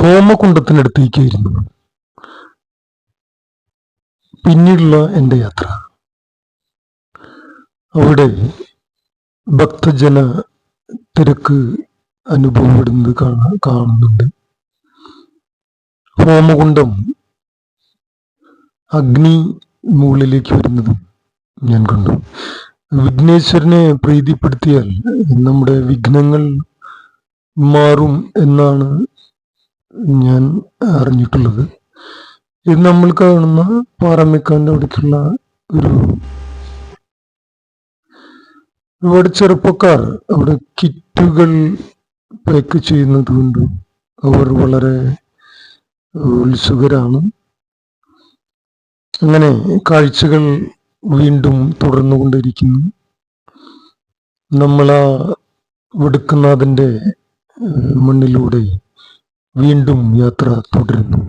ഹോമകുണ്ടത്തിനടുത്തേക്കായിരുന്നു പിന്നീടുള്ള എൻ്റെ യാത്ര. അവിടെ ഭക്തജന തിരക്ക് അനുഭവപ്പെടുന്നത് കാണുന്നുണ്ട്. ഹോമകുണ്ടം അഗ്നി മുകളിലേക്ക് വരുന്നതും ഞാൻ കണ്ടു. വിഘ്നേശ്വരനെ പ്രീതിപ്പെടുത്തിയാൽ നമ്മുടെ വിഘ്നങ്ങൾ മാറും എന്നാണ് ഞാൻ അറിഞ്ഞിട്ടുള്ളത്. ഇത് നമ്മൾ കാണുന്ന പാറമേക്കാൻ്റെ അവിടേക്കുള്ള ഒരുപാട് ചെറുപ്പക്കാർ അവിടെ കിറ്റുകൾ പാക്ക് ചെയ്യുന്നത് കൊണ്ട് അവർ വളരെ ഉത്സുകരാണ്. അങ്ങനെ കാഴ്ചകൾ വീണ്ടും തുടർന്നുകൊണ്ടിരിക്കുന്നു. നമ്മളാ വടക്കുംനാഥന്റെ മണ്ണിലൂടെ വീണ്ടും യാത്ര തുടരുന്നു.